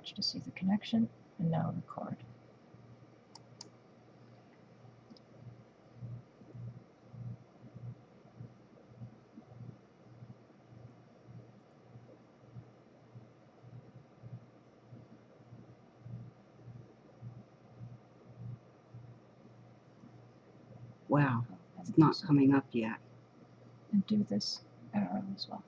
watch to see the connection, and now record. Wow, it's not coming up yet. And do this arrow as well.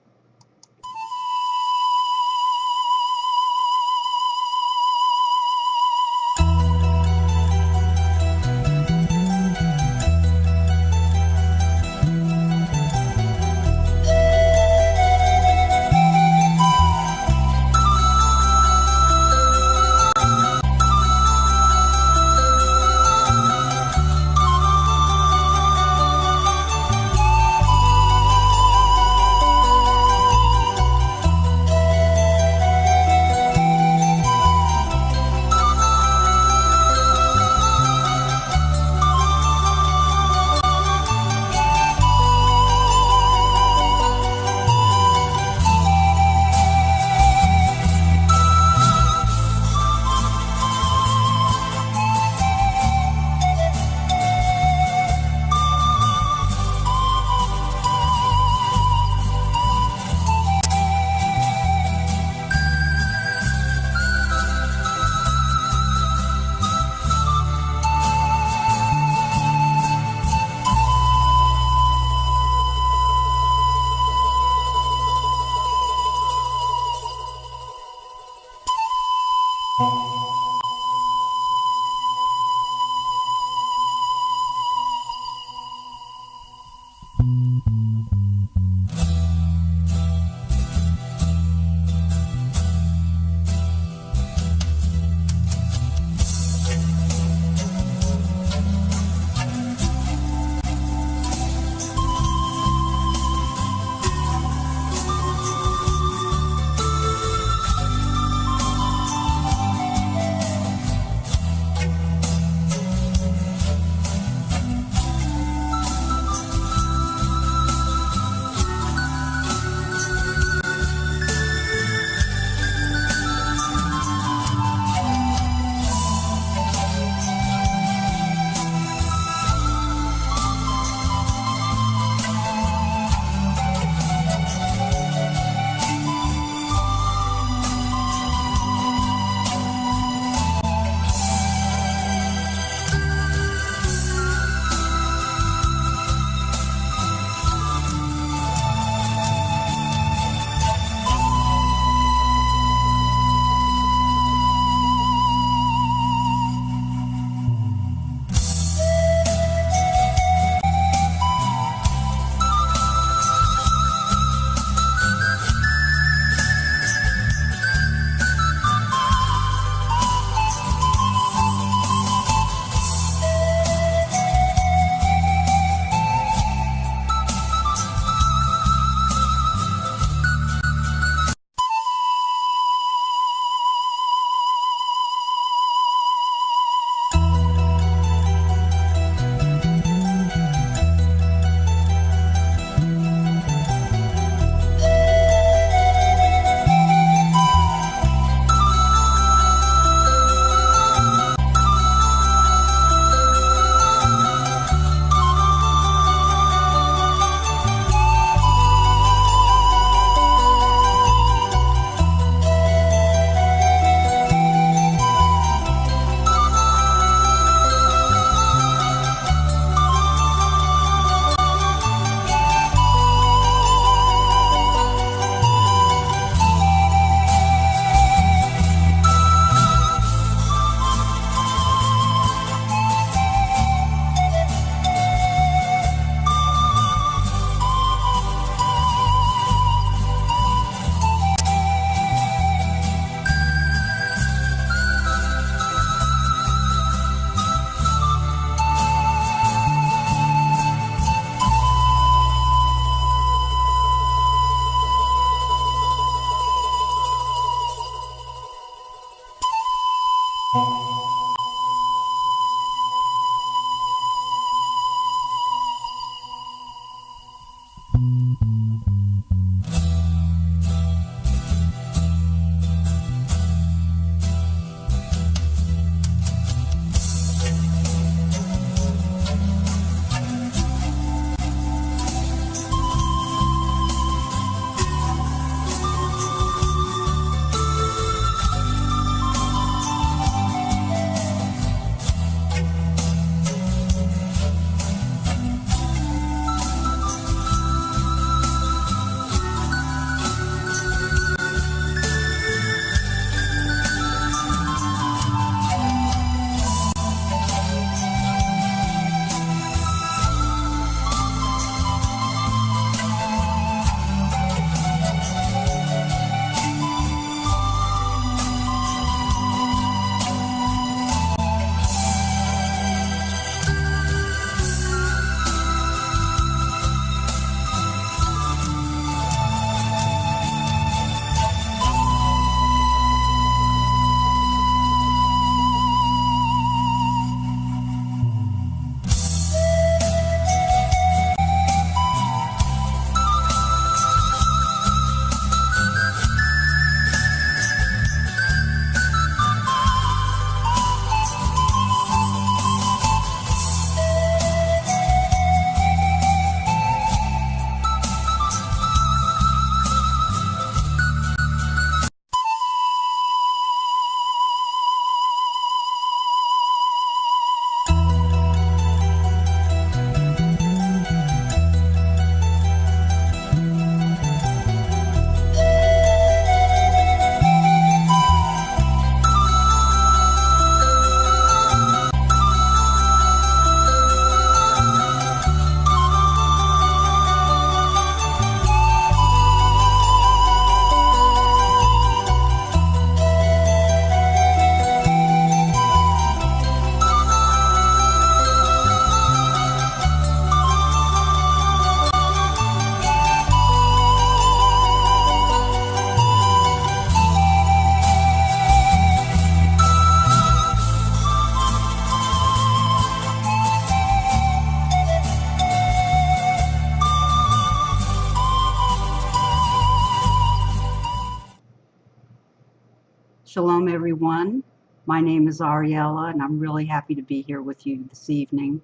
Shalom, everyone. My name is Ariella, and I'm really happy to be here with you this evening.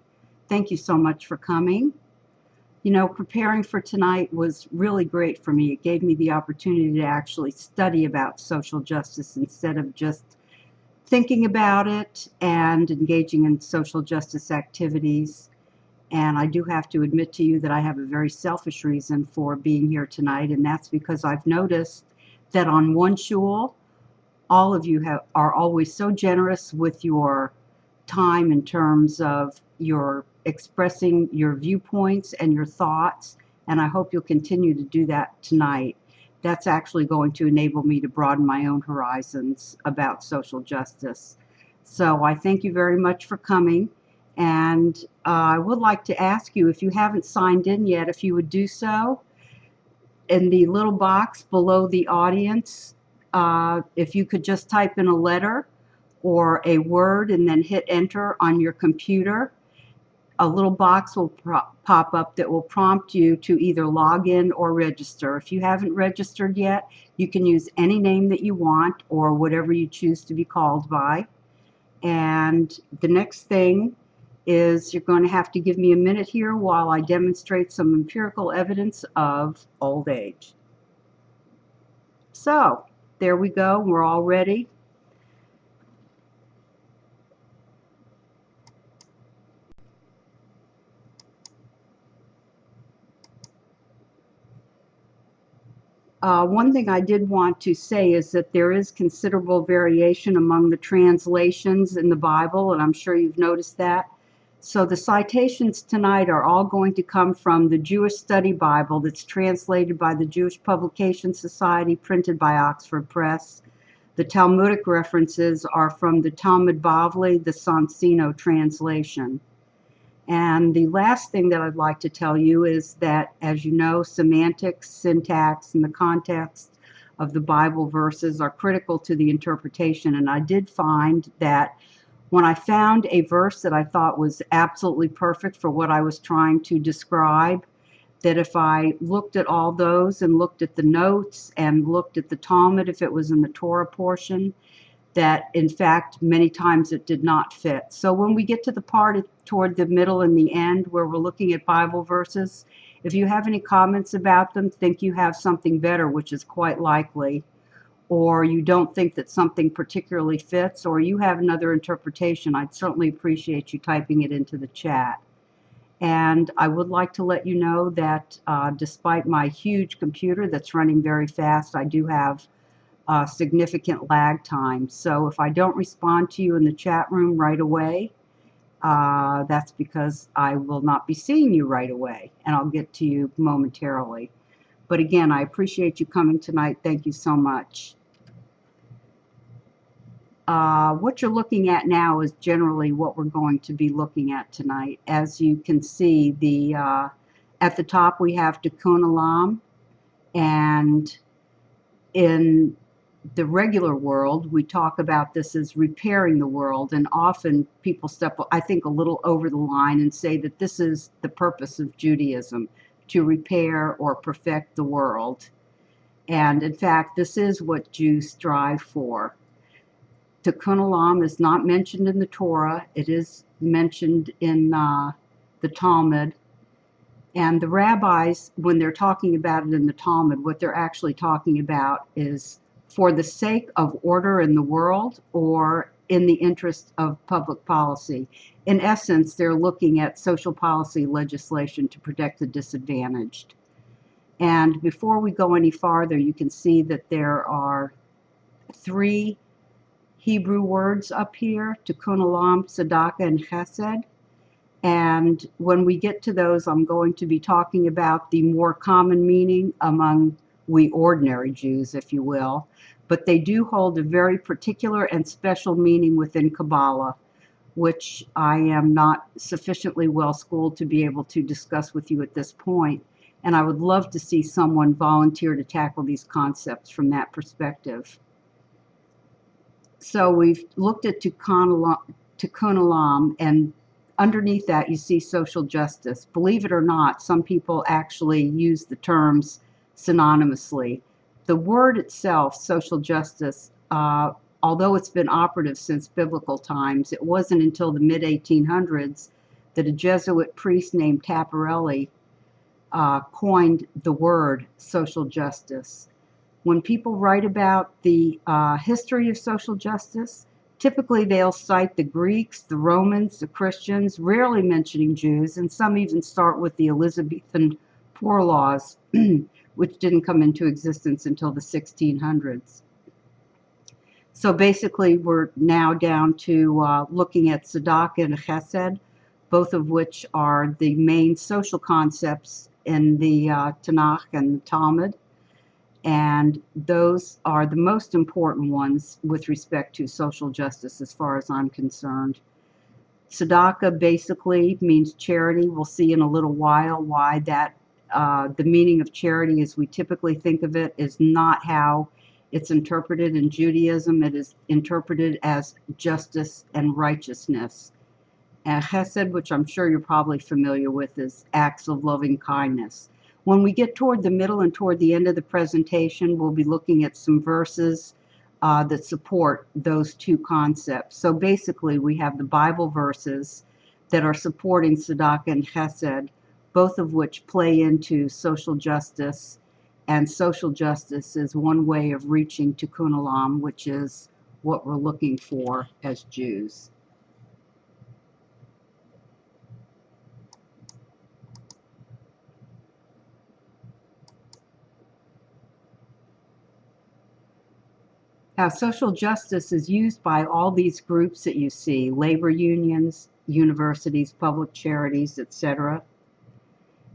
Thank you so much for coming. You know, preparing for tonight was really great for me. It gave me the opportunity to actually study about social justice instead of just thinking about it and engaging in social justice activities. And I do have to admit to you that I have a very selfish reason for being here tonight, and that's because I've noticed that on OneShul, all of you are always so generous with your time in terms of your expressing your viewpoints and your thoughts, and I hope you'll continue to do that tonight. That's actually going to enable me to broaden my own horizons about social justice. So I thank you very much for coming, and I would like to ask you, if you haven't signed in yet, if you would do so. In the little box below the audience, if you could just type in a letter or a word and then hit enter on your computer, a little box will pop up that will prompt you to either log in or register. If you haven't registered yet, you can use any name that you want or whatever you choose to be called by. And the next thing is you're going to have to give me a minute here while I demonstrate some empirical evidence of old age. So there we go. We're all ready. One thing I did want to say is that there is considerable variation among the translations in the Bible, and I'm sure you've noticed that. So the citations tonight are all going to come from the Jewish Study Bible that's translated by the Jewish Publication Society, printed by Oxford Press. The Talmudic references are from the Talmud Bavli, the Sonsino translation. And the last thing that I'd like to tell you is that, as you know, semantics, syntax, and the context of the Bible verses are critical to the interpretation. And I did find that when I found a verse that I thought was absolutely perfect for what I was trying to describe, that if I looked at all those and looked at the notes and looked at the Talmud, if it was in the Torah portion, that in fact many times it did not fit. So when we get to the part toward the middle and the end where we're looking at Bible verses, if you have any comments about them, think you have something better, which is quite likely, or you don't think that something particularly fits, or you have another interpretation, I'd certainly appreciate you typing it into the chat. And I would like to let you know that despite my huge computer that's running very fast, I do have significant lag time. So if I don't respond to you in the chat room right away, that's because I will not be seeing you right away, and I'll get to you momentarily. But again, I appreciate you coming tonight. Thank you so much. What you're looking at now is generally what we're going to be looking at tonight. As you can see, at the top we have Tikkun Olam, and in the regular world, we talk about this as repairing the world, and often people step, I think, a little over the line and say that this is the purpose of Judaism, to repair or perfect the world. And in fact, this is what Jews strive for. Tikkun Olam is not mentioned in the Torah. It is mentioned in the Talmud. And the rabbis, when they're talking about it in the Talmud, what they're actually talking about is for the sake of order in the world or in the interest of public policy. In essence, they're looking at social policy legislation to protect the disadvantaged. And before we go any farther, you can see that there are 3 Hebrew words up here: Tikkun Olam, Tzedakah, and Chesed. And when we get to those, I'm going to be talking about the more common meaning among we ordinary Jews, if you will. But they do hold a very particular and special meaning within Kabbalah, which I am not sufficiently well schooled to be able to discuss with you at this point. And I would love to see someone volunteer to tackle these concepts from that perspective. So we've looked at Tikkun Olam, and underneath that you see social justice. Believe it or not, some people actually use the terms synonymously. The word itself, social justice, although it's been operative since biblical times, it wasn't until the mid-1800s that a Jesuit priest named Taparelli coined the word social justice. When people write about the history of social justice, typically they'll cite the Greeks, the Romans, the Christians, rarely mentioning Jews, and some even start with the Elizabethan poor laws, which didn't come into existence until the 1600s. So basically, we're now down to looking at tzedakah and chesed, both of which are the main social concepts in the Tanakh and the Talmud. And those are the most important ones with respect to social justice as far as I'm concerned. Tzedakah basically means charity. We'll see in a little while why that the meaning of charity as we typically think of it is not how it's interpreted in Judaism. It is interpreted as justice and righteousness. And chesed, which I'm sure you're probably familiar with, is acts of loving kindness. When we get toward the middle and toward the end of the presentation, we'll be looking at some verses that support those two concepts. So basically, we have the Bible verses that are supporting tzedakah and chesed, both of which play into social justice. And social justice is one way of reaching tikkun olam, which is what we're looking for as Jews. Now, social justice is used by all these groups that you see, labor unions, universities, public charities, etc.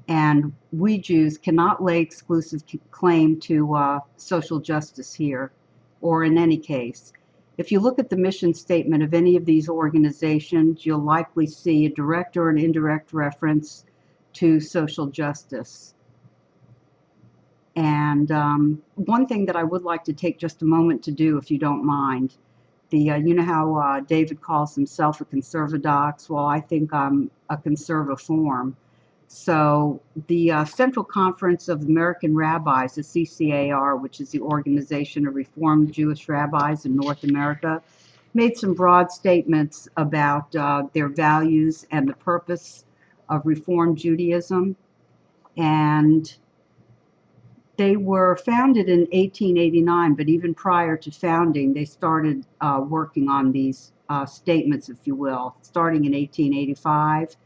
And we Jews cannot lay exclusive claim to social justice here, or in any case. If you look at the mission statement of any of these organizations, you'll likely see a direct or an indirect reference to social justice. And one thing that I would like to take just a moment to do, if you don't mind, you know how David calls himself a conservadox? Well, I think I'm a conservaform. So the Central Conference of American Rabbis, the CCAR, which is the Organization of Reformed Jewish Rabbis in North America, made some broad statements about their values and the purpose of Reformed Judaism. And they were founded in 1889, but even prior to founding, they started working on these statements, if you will, starting in 1885.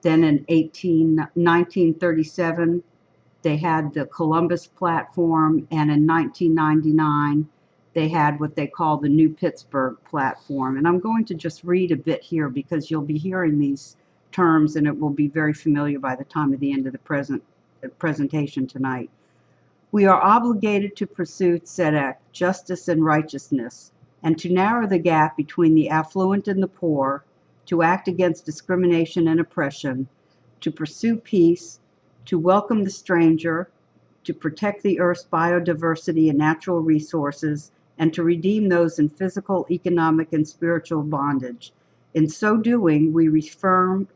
Then in 1937, they had the Columbus Platform, and in 1999, they had what they call the New Pittsburgh Platform. And I'm going to just read a bit here because you'll be hearing these terms, and it will be very familiar by the time of the end of the presentation tonight. We are obligated to pursue tzedek, justice and righteousness, and to narrow the gap between the affluent and the poor, to act against discrimination and oppression, to pursue peace, to welcome the stranger, to protect the earth's biodiversity and natural resources, and to redeem those in physical, economic, and spiritual bondage. In so doing, we reaffirm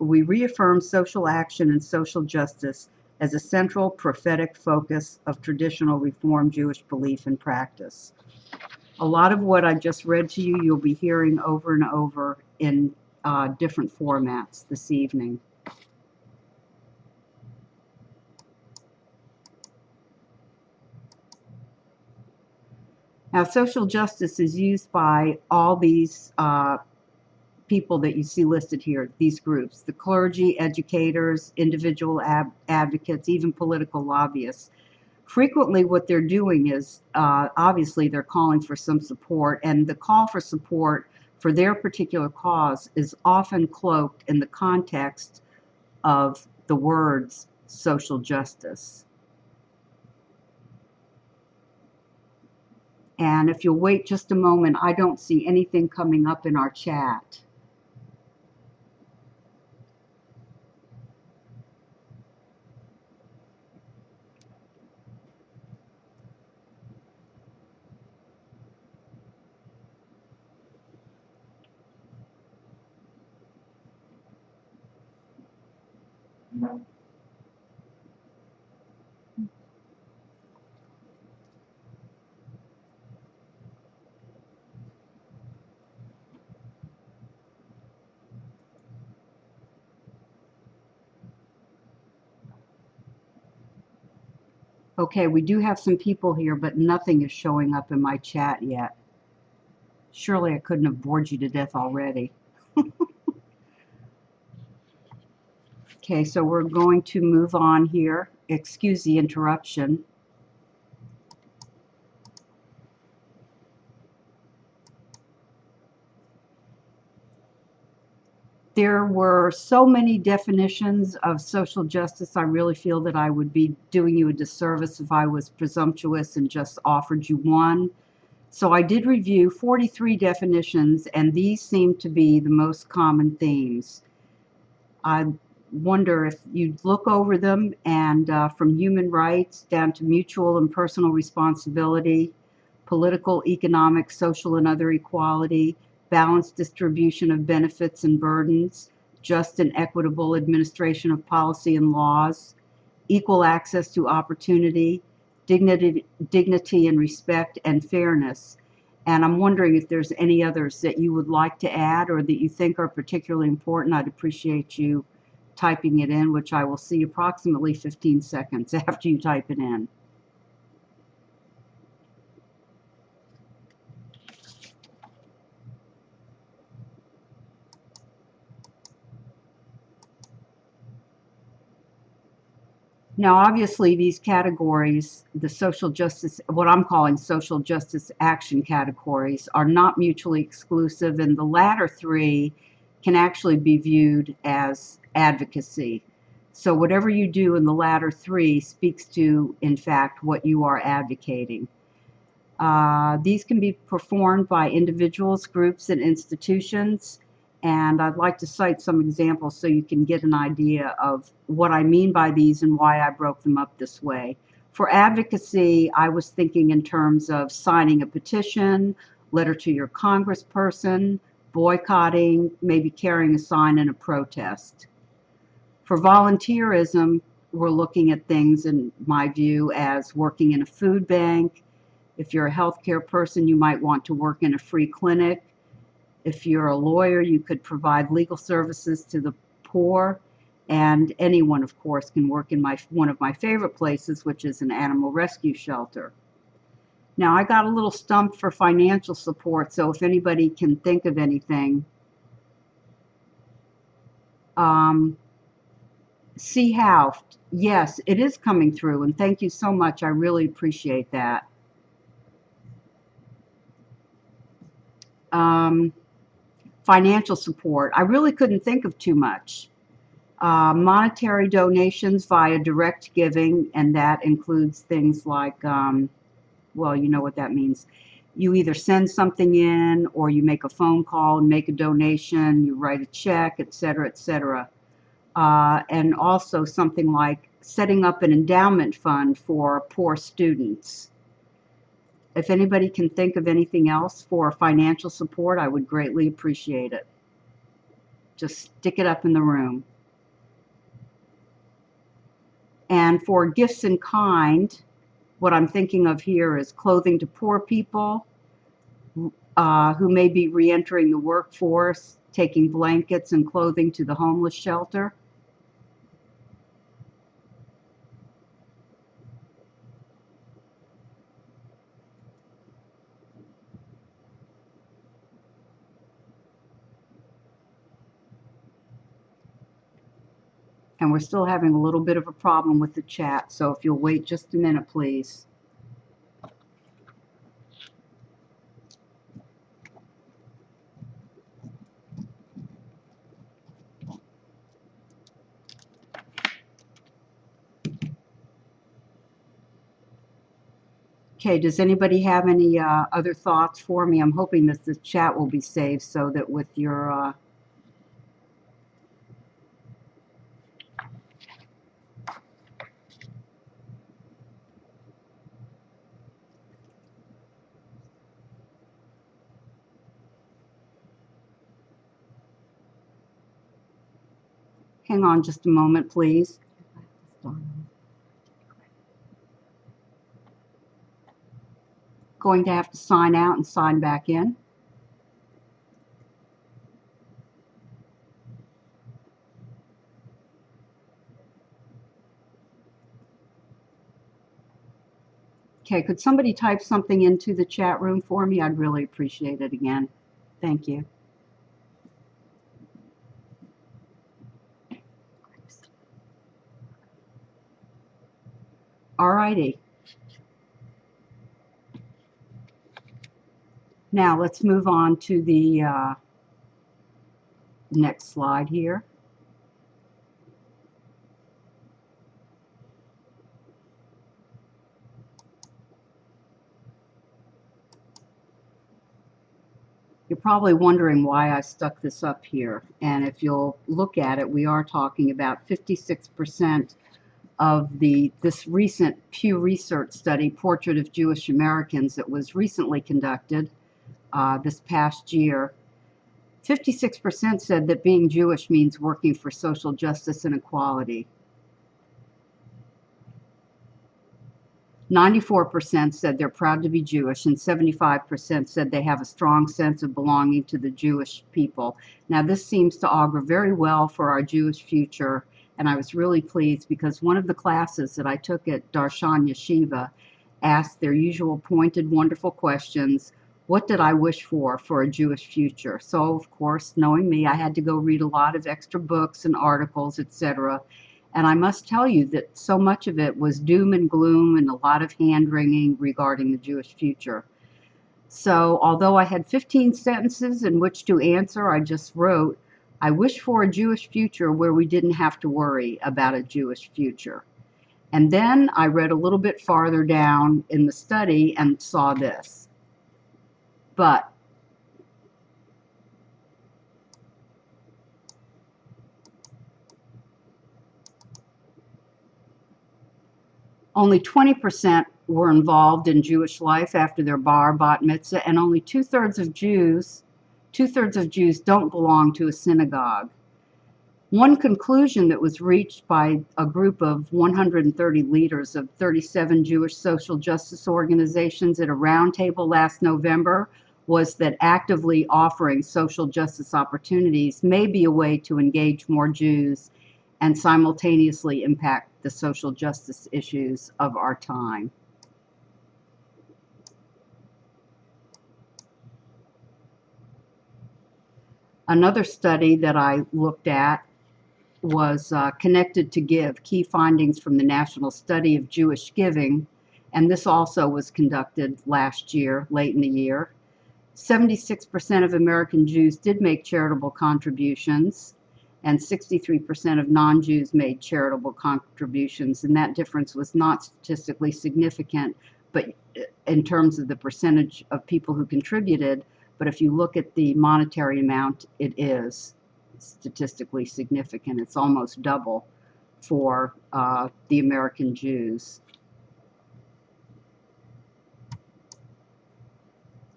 social action and social justice as a central prophetic focus of traditional Reformed Jewish belief and practice. A lot of what I just read to you, you'll be hearing over and over in different formats this evening. Now, social justice is used by all these people that you see listed here, these groups, the clergy, educators, individual advocates, even political lobbyists. Frequently what they're doing is, obviously they're calling for some support, and the call for support for their particular cause is often cloaked in the context of the words social justice. And if you'll wait just a moment, I don't see anything coming up in our chat. Okay, we do have some people here, but nothing is showing up in my chat yet. Surely I couldn't have bored you to death already. Okay, so we're going to move on here. Excuse the interruption. There were so many definitions of social justice, I really feel that I would be doing you a disservice if I was presumptuous and just offered you one. So I did review 43 definitions, and these seem to be the most common themes. I wonder if you'd look over them, and from human rights down to mutual and personal responsibility, political, economic, social, and other equality, balanced distribution of benefits and burdens, just and equitable administration of policy and laws, equal access to opportunity, dignity and respect, and fairness. And I'm wondering if there's any others that you would like to add or that you think are particularly important. I'd appreciate you typing it in, which I will see approximately 15 seconds after you type it in. Now, obviously, these categories, the social justice, what I'm calling social justice action categories, are not mutually exclusive, and the latter three can actually be viewed as advocacy. So whatever you do in the latter three speaks to, in fact, what you are advocating. These can be performed by individuals, groups, and institutions. And I'd like to cite some examples so you can get an idea of what I mean by these and why I broke them up this way. For advocacy, I was thinking in terms of signing a petition, letter to your congressperson, boycotting, maybe carrying a sign in a protest. For volunteerism, we're looking at things, in my view, as working in a food bank. If you're a healthcare person, you might want to work in a free clinic. If you're a lawyer, you could provide legal services to the poor. And anyone, of course, can work in one of my favorite places, which is an animal rescue shelter. Now, I got a little stumped for financial support, so if anybody can think of anything. See how. Yes, it is coming through, and thank you so much. I really appreciate that. Financial support. I really couldn't think of too much. Monetary donations via direct giving, and that includes things like, well, you know what that means. You either send something in, or you make a phone call and make a donation, you write a check, etc., etc. And also something like setting up an endowment fund for poor students. If anybody can think of anything else for financial support, I would greatly appreciate it. Just stick it up in the room. And for gifts in kind, what I'm thinking of here is clothing to poor people who may be re-entering the workforce, taking blankets and clothing to the homeless shelter. And we're still having a little bit of a problem with the chat, so if you'll wait just a minute, please. Okay, does anybody have any other thoughts for me? I'm hoping that the chat will be saved so that with your hang on just a moment, please. Going to have to sign out and sign back in. Okay, could somebody type something into the chat room for me? I'd really appreciate it again. Thank you. All righty. Now let's move on to the next slide here. You're probably wondering why I stuck this up here. And if you'll look at it, we are talking about 56% of this recent Pew Research study, Portrait of Jewish Americans, that was recently conducted this past year. 56% said that being Jewish means working for social justice and equality. 94% said they're proud to be Jewish, and 75% said they have a strong sense of belonging to the Jewish people. Now, this seems to augur very well for our Jewish future, and I was really pleased because one of the classes that I took at Darshan Yeshiva asked their usual pointed, wonderful questions. What did I wish for a Jewish future? So, of course, knowing me, I had to go read a lot of extra books and articles, etc. And I must tell you that so much of it was doom and gloom and a lot of hand-wringing regarding the Jewish future. So although I had 15 sentences in which to answer, I just wrote, I wish for a Jewish future where we didn't have to worry about a Jewish future. And then I read a little bit farther down in the study and saw this. But only 20% were involved in Jewish life after their bar, bat mitzvah, and only two-thirds of Jews don't belong to a synagogue. One conclusion that was reached by a group of 130 leaders of 37 Jewish social justice organizations at a roundtable last November was that actively offering social justice opportunities may be a way to engage more Jews and simultaneously impact the social justice issues of our time. Another study that I looked at was Connected to Give, Key Findings from the National Study of Jewish Giving, and this also was conducted last year, late in the year. 76% of American Jews did make charitable contributions, and 63% of non-Jews made charitable contributions, and that difference was not statistically significant, but in terms of the percentage of people who contributed, but if you look at the monetary amount, it is statistically significant. It's almost double for the American Jews.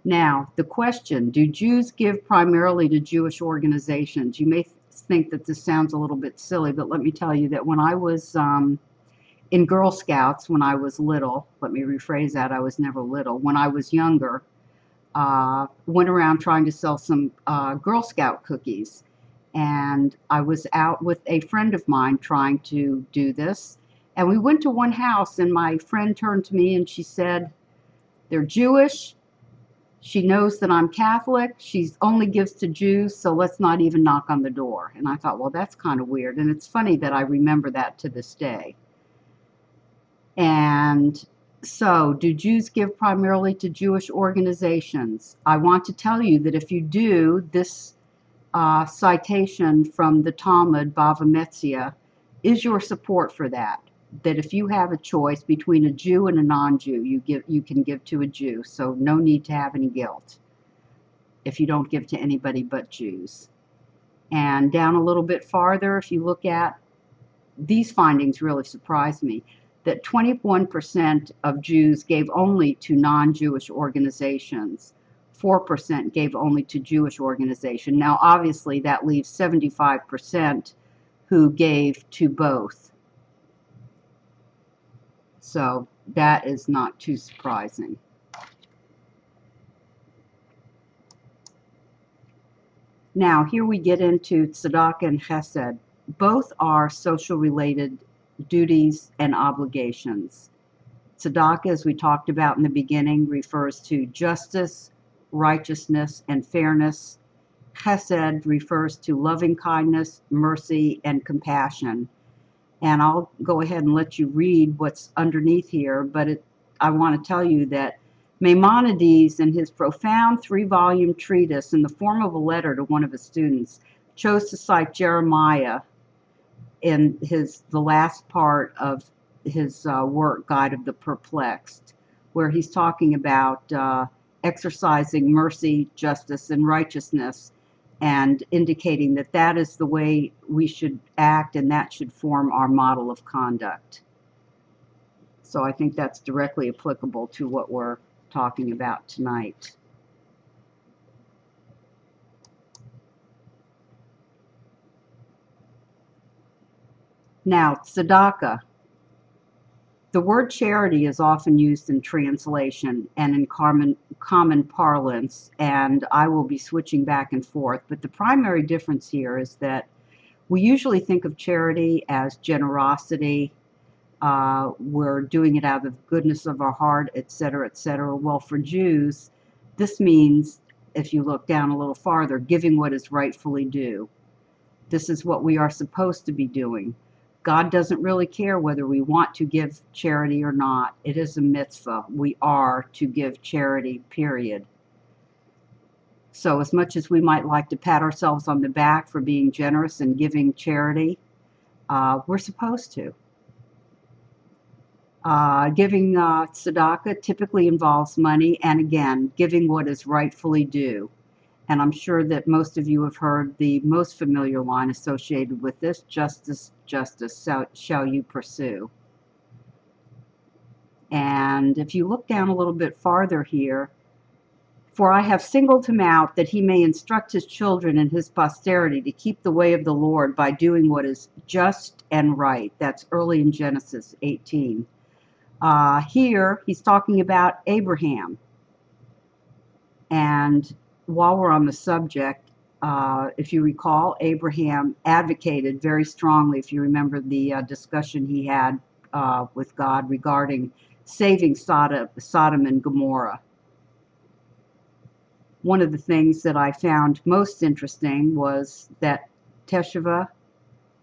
Now, the question, do Jews give primarily to Jewish organizations? You may think that this sounds a little bit silly, but let me tell you that when I was in Girl Scouts, when I was little, let me rephrase that, I was never little, when I was younger, went around trying to sell some Girl Scout cookies. And I was out with a friend of mine trying to do this. And we went to one house, and my friend turned to me and she said, they're Jewish. She knows that I'm Catholic. She only gives to Jews, so let's not even knock on the door. And I thought, well, that's kind of weird. And it's funny that I remember that to this day. And so, do Jews give primarily to Jewish organizations? I want to tell you that if you do, this citation from the Talmud, Bava Metzia, is your support for that. That if you have a choice between a Jew and a non-Jew, you can give to a Jew, so no need to have any guilt if you don't give to anybody but Jews. And down a little bit farther, if you look at these findings, really surprised me, that 21% of Jews gave only to non-Jewish organizations. 4% gave only to Jewish organizations. Now, obviously, that leaves 75% who gave to both. So that is not too surprising. Now, here we get into tzedakah and chesed. Both are social related duties and obligations. Tzedakah, as we talked about in the beginning, refers to justice, righteousness, and fairness. Chesed refers to loving kindness, mercy, and compassion. And I'll go ahead and let you read what's underneath here, but I want to tell you that Maimonides, in his profound 3-volume treatise in the form of a letter to one of his students, chose to cite Jeremiah in the last part of his work, Guide of the Perplexed, where he's talking about exercising mercy, justice, and righteousness, and indicating that that is the way we should act and that should form our model of conduct. So I think that's directly applicable to what we're talking about tonight. Now, tzedakah. The word charity is often used in translation and in common parlance, and I will be switching back and forth. But the primary difference here is that we usually think of charity as generosity. We're doing it out of the goodness of our heart, etc., etc. Well, for Jews, this means, if you look down a little farther, giving what is rightfully due. This is what we are supposed to be doing. God doesn't really care whether we want to give charity or not. It is a mitzvah. We are to give charity, period. So as much as we might like to pat ourselves on the back for being generous and giving charity, we're supposed to. Giving tzedakah typically involves money, and again, giving what is rightfully due. And I'm sure that most of you have heard the most familiar line associated with this: justice, justice shall you pursue. And if you look down a little bit farther here, for I have singled him out that he may instruct his children and his posterity to keep the way of the Lord by doing what is just and right. That's early in Genesis 18. Here he's talking about Abraham. And while we're on the subject, if you recall, Abraham advocated very strongly, if you remember the discussion he had with God regarding saving Sodom and Gomorrah. One of the things that I found most interesting was that teshuvah,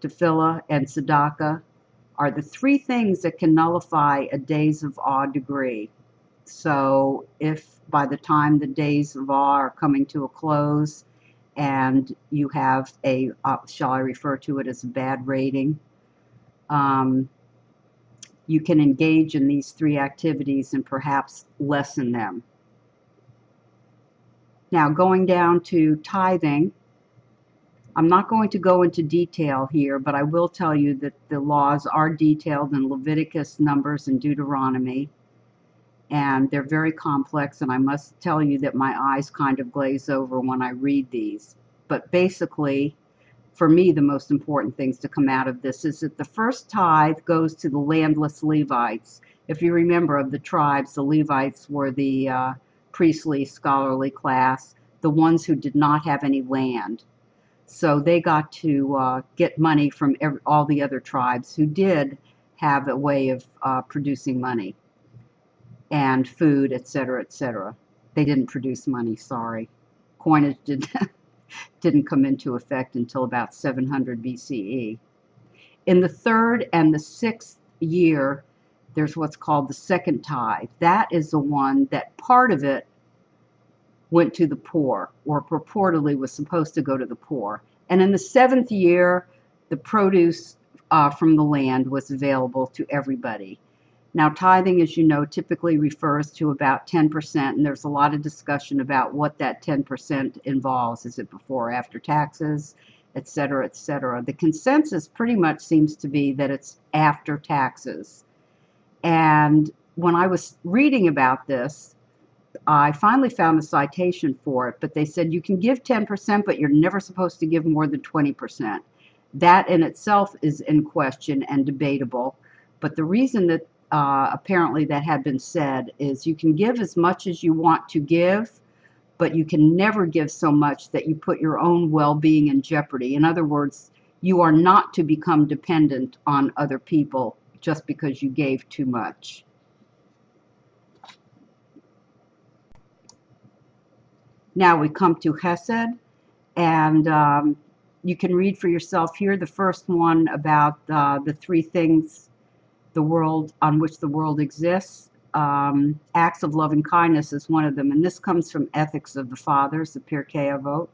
tefillah, and tzedakah are the 3 things that can nullify a days of awe degree. So if by the time the days of awe are coming to a close and you have a, shall I refer to it as a bad rating, you can engage in these 3 activities and perhaps lessen them. Now, going down to tithing, I'm not going to go into detail here, but I will tell you that the laws are detailed in Leviticus, Numbers, and Deuteronomy. And they're very complex, and I must tell you that my eyes kind of glaze over when I read these. But basically, for me, the most important things to come out of this is that the first tithe goes to the landless Levites. If you remember, of the tribes, the Levites were the priestly, scholarly class, the ones who did not have any land. So they got to get money from all the other tribes who did have a way of producing money and food, etc., etc. They didn't produce money, sorry. Coinage didn't come into effect until about 700 BCE. In the 3rd and the 6th year, there's what's called the second tithe. That is the one that part of it went to the poor, or purportedly was supposed to go to the poor. And in the 7th year, the produce from the land was available to everybody. Now, tithing, as you know, typically refers to about 10%, and there's a lot of discussion about what that 10% involves. Is it before or after taxes, et cetera, et cetera. The consensus pretty much seems to be that it's after taxes. And when I was reading about this, I finally found the citation for it, but they said you can give 10%, but you're never supposed to give more than 20%. That in itself is in question and debatable, but the reason that apparently that had been said is you can give as much as you want to give, but you can never give so much that you put your own well-being in jeopardy. In other words, you are not to become dependent on other people just because you gave too much. Now we come to Chesed, and you can read for yourself here the first one about the three things the world on which the world exists. Acts of loving kindness is one of them, and this comes from Ethics of the Fathers, the Pirkei Avot.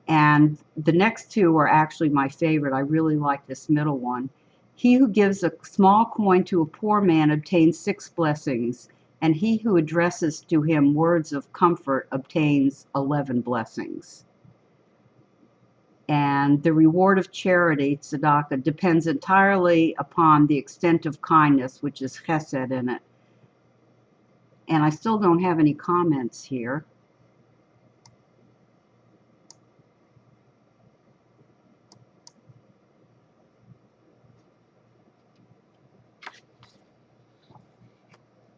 And the next two are actually my favorite. I really like this middle one. He who gives a small coin to a poor man obtains 6 blessings, and he who addresses to him words of comfort obtains 11 blessings. And the reward of charity, tzedakah, depends entirely upon the extent of kindness, which is chesed in it. And I still don't have any comments here.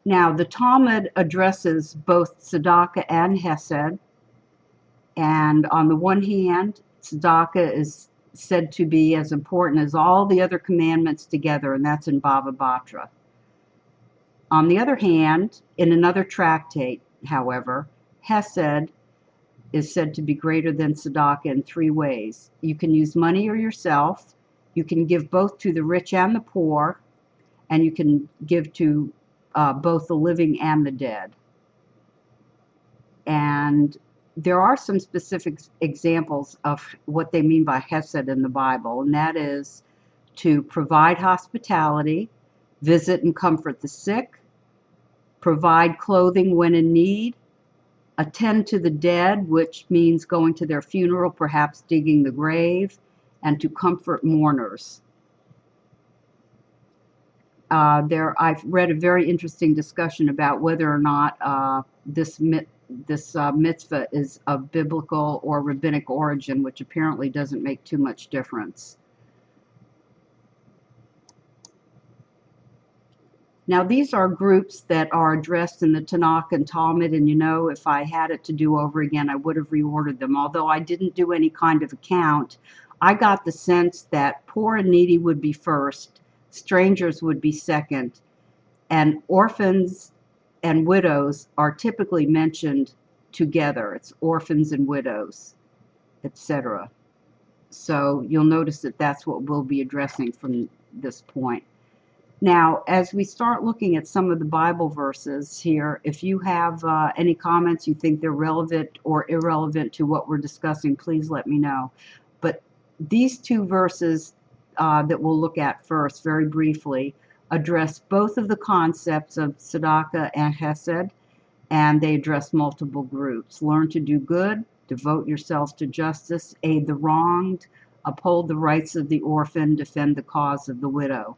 Now, the Talmud addresses both tzedakah and hesed. And on the one hand, tzedakah is said to be as important as all the other commandments together, and that's in Bava Batra. On the other hand, in another tractate, however, hesed is said to be greater than tzedakah in 3 ways. You can use money or yourself, you can give both to the rich and the poor, and you can give to both the living and the dead. And there are some specific examples of what they mean by hesed in the Bible, and that is to provide hospitality, visit and comfort the sick, provide clothing when in need, attend to the dead, which means going to their funeral, perhaps digging the grave, and to comfort mourners. I've read a very interesting discussion about whether or not this mitzvah is of biblical or rabbinic origin, which apparently doesn't make too much difference. Now, these are groups that are addressed in the Tanakh and Talmud, and if I had it to do over again, I would have reordered them. Although I didn't do any kind of account, I got the sense that poor and needy would be first, strangers would be second, and orphans and widows are typically mentioned together. It's orphans and widows, etc. So you'll notice that that's what we'll be addressing from this point. Now, as we start looking at some of the Bible verses here, if you have any comments you think they're relevant or irrelevant to what we're discussing, please let me know. But these 2 verses that we'll look at first, very briefly, address both of the concepts of tzedakah and hesed, and they address multiple groups. Learn to do good, devote yourself to justice, aid the wronged, uphold the rights of the orphan, defend the cause of the widow.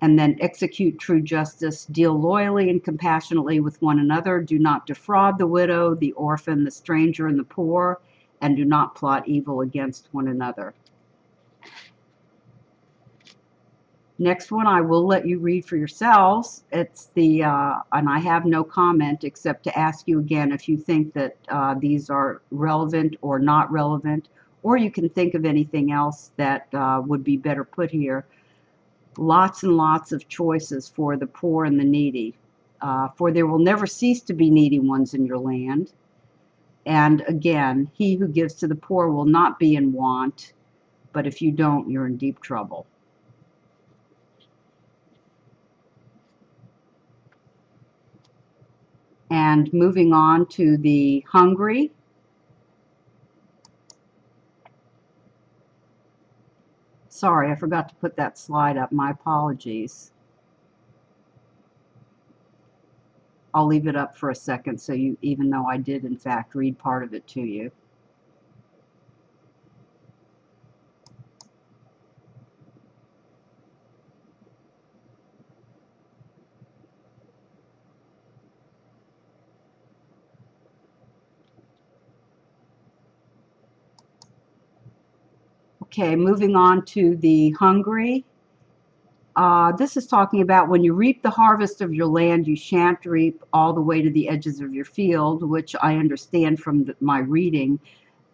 And then execute true justice, deal loyally and compassionately with one another, do not defraud the widow, the orphan, the stranger, and the poor, and do not plot evil against one another. Next one I will let you read for yourselves. It's and I have no comment except to ask you again if you think that these are relevant or not relevant, or you can think of anything else that would be better put here. Lots and lots of choices for the poor and the needy. For there will never cease to be needy ones in your land. And again, he who gives to the poor will not be in want, but if you don't, you're in deep trouble. And moving on to the hungry. Sorry, I forgot to put that slide up. My apologies. I'll leave it up for a second so you, even though I did in fact read part of it to you. Okay, moving on to the hungry. This is talking about when you reap the harvest of your land, you shan't reap all the way to the edges of your field, which I understand from my reading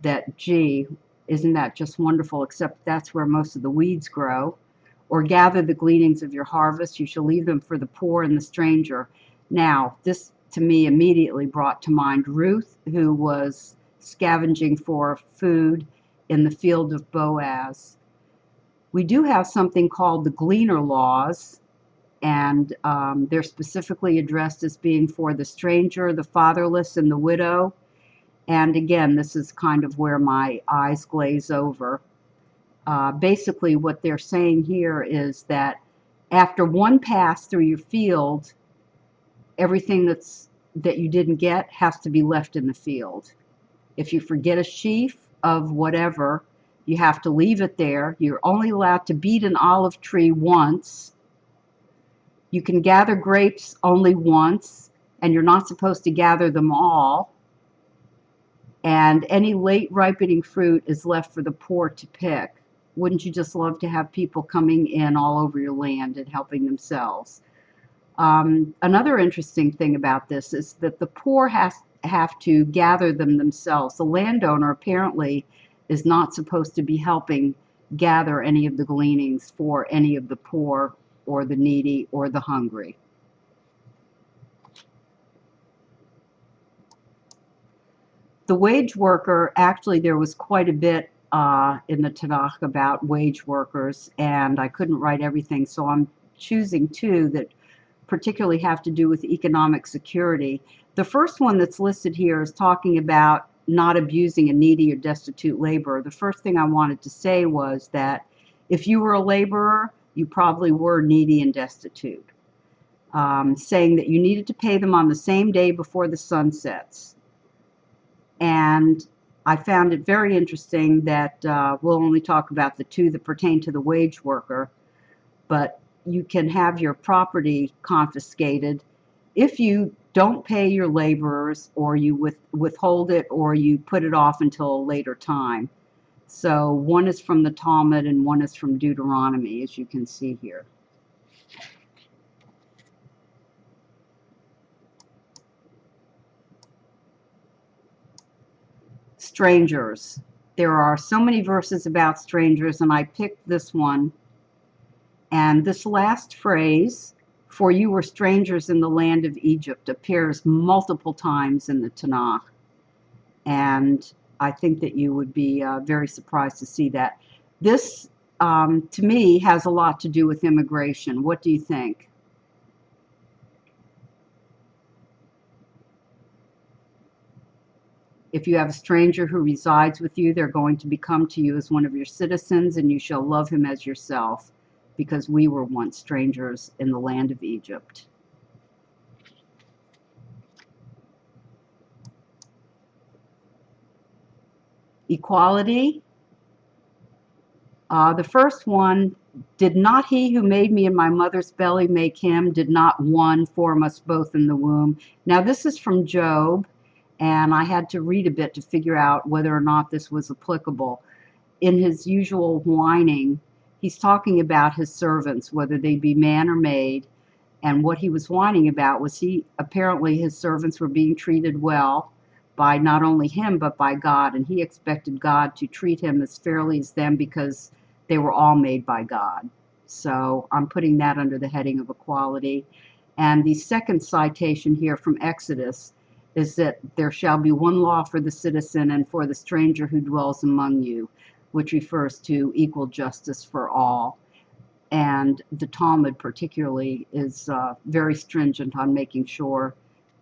that, gee, isn't that just wonderful, except that's where most of the weeds grow. Or gather the gleanings of your harvest, you shall leave them for the poor and the stranger. Now, this to me immediately brought to mind Ruth, who was scavenging for food in the field of Boaz. We do have something called the Gleaner Laws, and they're specifically addressed as being for the stranger, the fatherless, and the widow. And again, this is kind of where my eyes glaze over. Basically, what they're saying here is that after one pass through your field, everything that you didn't get has to be left in the field. If you forget a sheaf of whatever, you have to leave it there. You're only allowed to beat an olive tree once. You can gather grapes only once, and you're not supposed to gather them all. And any late ripening fruit is left for the poor to pick. Wouldn't you just love to have people coming in all over your land and helping themselves? Another interesting thing about this is that the poor have to gather them themselves. The landowner apparently is not supposed to be helping gather any of the gleanings for any of the poor or the needy or the hungry. The wage worker, actually there was quite a bit in the Tanakh about wage workers, and I couldn't write everything, so I'm choosing two that particularly have to do with economic security. The first one that's listed here is talking about not abusing a needy or destitute laborer. The first thing I wanted to say was that if you were a laborer, you probably were needy and destitute. Saying that you needed to pay them on the same day before the sun sets. And I found it very interesting that we'll only talk about the two that pertain to the wage worker, but you can have your property confiscated if you don't pay your laborers, or you withhold it, or you put it off until a later time. So one is from the Talmud and one is from Deuteronomy, as you can see here. Strangers. There are so many verses about strangers, and I picked this one. And this last phrase, "for you were strangers in the land of Egypt," appears multiple times in the Tanakh. And I think that you would be very surprised to see that. This, to me, has a lot to do with immigration. What do you think? If you have a stranger who resides with you, they're going to become to you as one of your citizens, and you shall love him as yourself, because we were once strangers in the land of Egypt. Equality. The first one, "Did not he who made me in my mother's belly make him? Did not one form us both in the womb?" Now this is from Job, and I had to read a bit to figure out whether or not this was applicable. In his usual whining, he's talking about his servants, whether they be man or maid, and what he was whining about was apparently his servants were being treated well by not only him but by God, and he expected God to treat him as fairly as them because they were all made by God. So I'm putting that under the heading of equality. And the second citation here from Exodus is that there shall be one law for the citizen and for the stranger who dwells among you, which refers to equal justice for all. And the Talmud particularly is very stringent on making sure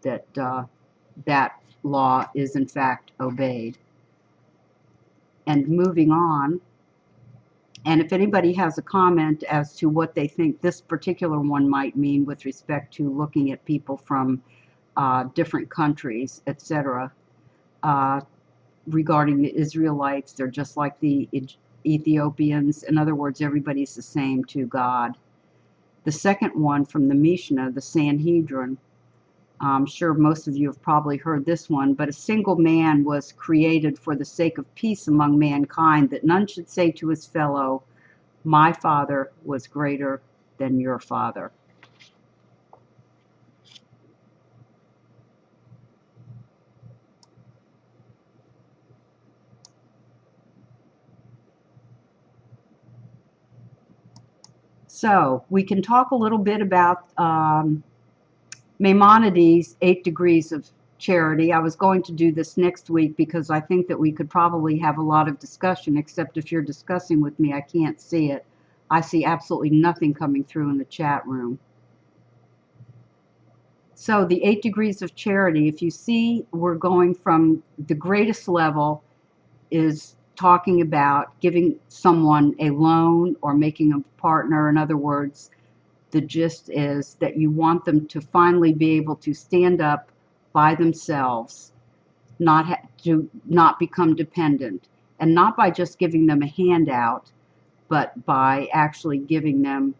that that law is in fact obeyed. And moving on, and if anybody has a comment as to what they think this particular one might mean with respect to looking at people from different countries, etc., regarding the Israelites, they're just like the Ethiopians. In other words, everybody's the same to God. The second one from the Mishnah, the Sanhedrin, I'm sure most of you have probably heard this one, but a single man was created for the sake of peace among mankind, that none should say to his fellow, "My father was greater than your father." So we can talk a little bit about Maimonides' 8 Degrees of Charity. I was going to do this next week because I think that we could probably have a lot of discussion, except if you're discussing with me, I can't see it. I see absolutely nothing coming through in the chat room. So the 8 Degrees of Charity, if you see, we're going from the greatest level is talking about giving someone a loan or making a partner. In other words, the gist is that you want them to finally be able to stand up by themselves, to not become dependent, and not by just giving them a handout, but by actually giving them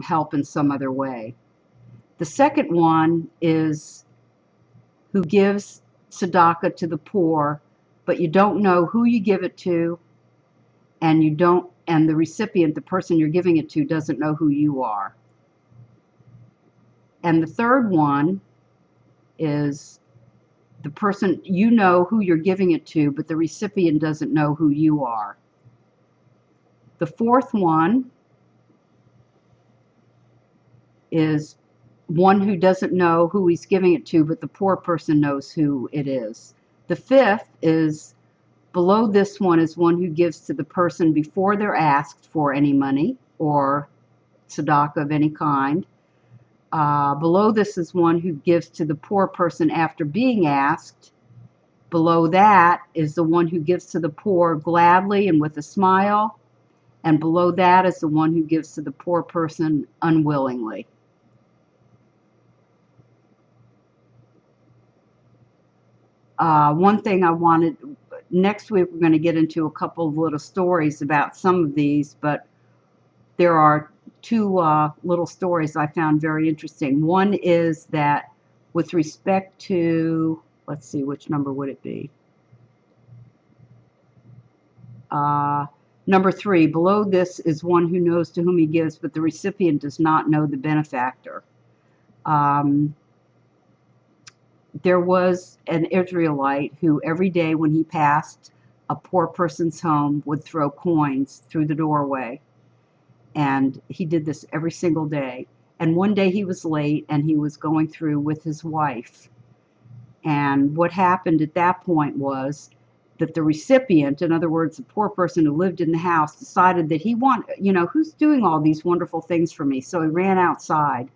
help in some other way. The second one is who gives tzedakah to the poor, but you don't know who you give it to, and the recipient, the person you're giving it to, doesn't know who you are. And the third one is the person, you know who you're giving it to, but the recipient doesn't know who you are. The fourth one is one who doesn't know who he's giving it to, but the poor person knows who it is. The fifth is, below this one, is one who gives to the person before they're asked for any money or tzedakah of any kind. Below this is one who gives to the poor person after being asked. Below that is the one who gives to the poor gladly and with a smile. And below that is the one who gives to the poor person unwillingly. One thing I wanted, next week we're going to get into a couple of little stories about some of these, but there are two little stories I found very interesting. One is that with respect to, let's see, which number would it be? Number 3, below this is one who knows to whom he gives, but the recipient does not know the benefactor. There was an Israelite who every day when he passed a poor person's home would throw coins through the doorway. And he did this every single day. And one day he was late and he was going through with his wife. And what happened at that point was that the recipient, in other words, the poor person who lived in the house, decided that he who's doing all these wonderful things for me? So he ran outside.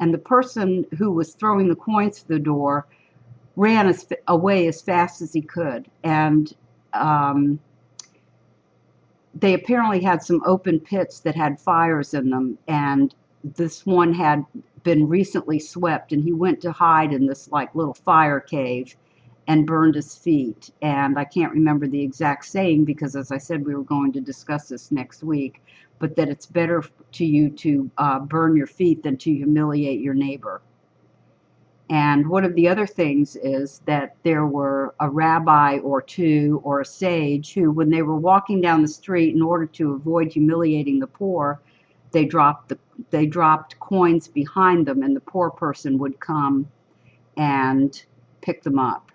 And the person who was throwing the coins through the door ran away as fast as he could. And they apparently had some open pits that had fires in them, and this one had been recently swept, and he went to hide in this like little fire cave and burned his feet. And I can't remember the exact saying because, as I said, we were going to discuss this next week, but that it's better to you to burn your feet than to humiliate your neighbor. And one of the other things is that there were a rabbi or two or a sage who, when they were walking down the street, in order to avoid humiliating the poor, they dropped coins behind them, and the poor person would come and pick them up,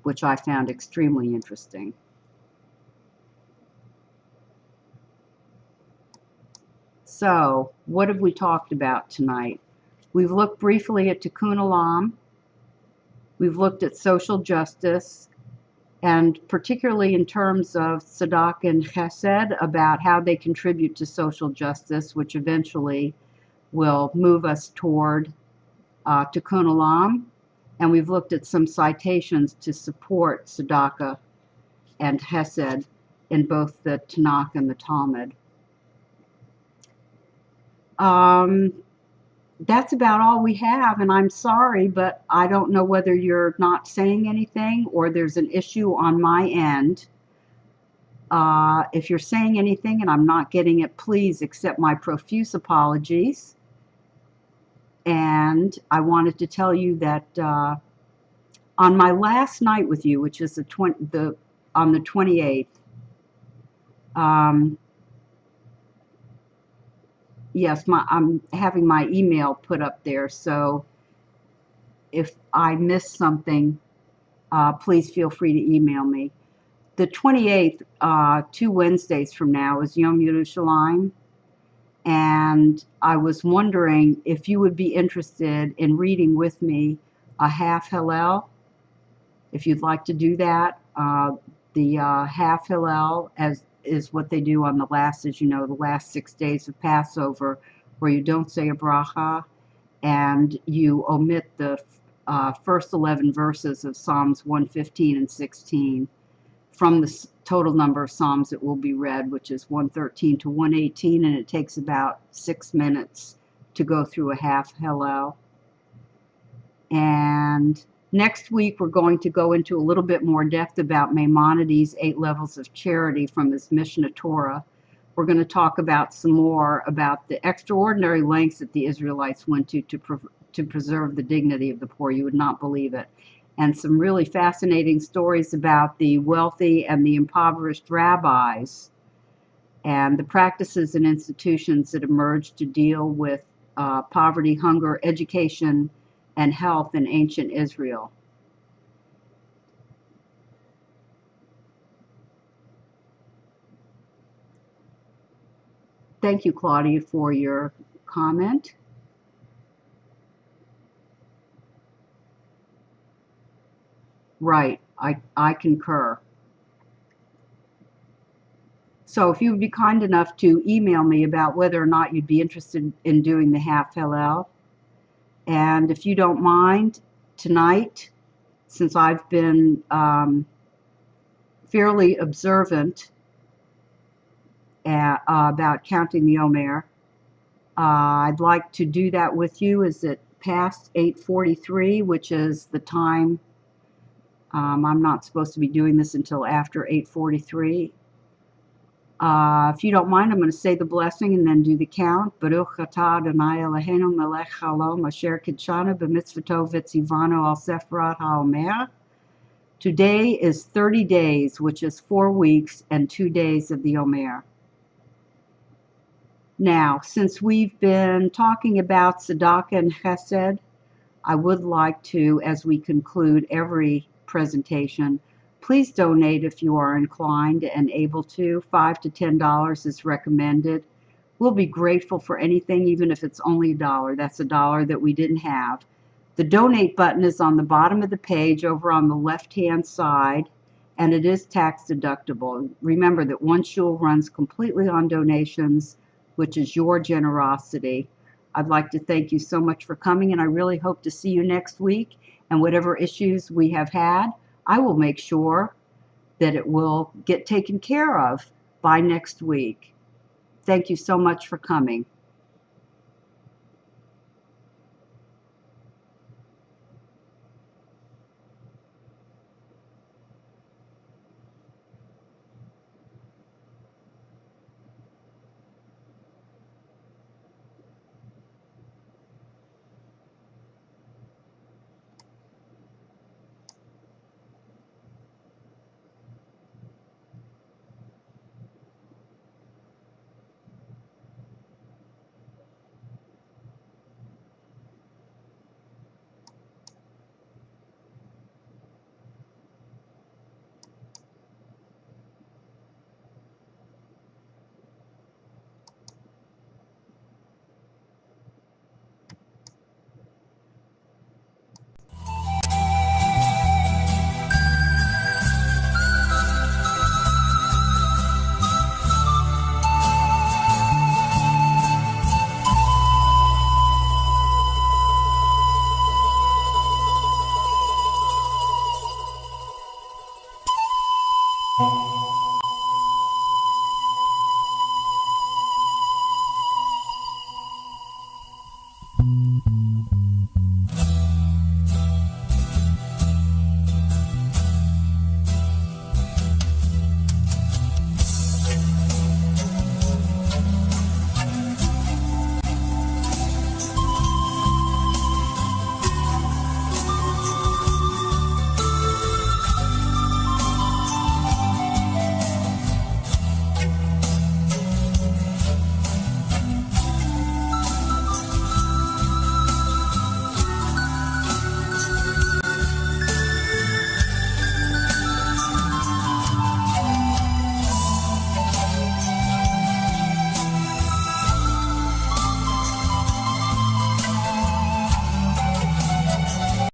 which I found extremely interesting. So, what have we talked about tonight? We've looked briefly at Tikkun Olam. We've looked at social justice, and particularly in terms of tzedakah and chesed, about how they contribute to social justice, which eventually will move us toward Tikkun Olam. And we've looked at some citations to support tzedakah and chesed in both the Tanakh and the Talmud. That's about all we have, and I'm sorry, but I don't know whether you're not saying anything or there's an issue on my end. If you're saying anything and I'm not getting it, please accept my profuse apologies. And I wanted to tell you that on my last night with you, which is on the 28th, yes, I'm having my email put up there, so if I missed something, please feel free to email me. The 28th, 2 Wednesdays from now, is Yom Yerushalayim, And I was wondering if you would be interested in reading with me a half Hallel, if you'd like to do that. The half Hallel is what they do on the last, as you know, the last 6 days of Passover, where you don't say a bracha and you omit the first 11 verses of Psalms 115 and 16 from the total number of Psalms that will be read, which is 113 to 118, and it takes about 6 minutes to go through a half Hallel. And next week, we're going to go into a little bit more depth about Maimonides' 8 levels of charity from his Mishnah Torah. We're going to talk about some more about the extraordinary lengths that the Israelites went to preserve the dignity of the poor. You would not believe it. And some really fascinating stories about the wealthy and the impoverished rabbis and the practices and institutions that emerged to deal with poverty, hunger, education, and health in ancient Israel. Thank you, Claudia, for your comment. Right, I concur. So if you would be kind enough to email me about whether or not you'd be interested in doing the half Hallel. And if you don't mind, tonight, since I've been fairly observant about counting the Omer, I'd like to do that with you. Is it past 8:43, which is the time? I'm not supposed to be doing this until after 8:43. If you don't mind, I'm going to say the blessing and then do the count. Baruch atah Adonai Eloheinu melech haolam asher kidshanu b'mitzvoto v'tzivanu al seferat ha'omer. Today is 30 days, which is 4 weeks and 2 days of the Omer. Now, since we've been talking about tzedakah and chesed, I would like to, as we conclude every presentation, please donate if you are inclined and able to. $5 to $10 is recommended. We'll be grateful for anything, even if it's only $1. That's $1 that we didn't have. The donate button is on the bottom of the page over on the left-hand side, and it is tax deductible. Remember that OneShul runs completely on donations, which is your generosity. I'd like to thank you so much for coming, and I really hope to see you next week. And whatever issues we have had, I will make sure that it will get taken care of by next week. Thank you so much for coming.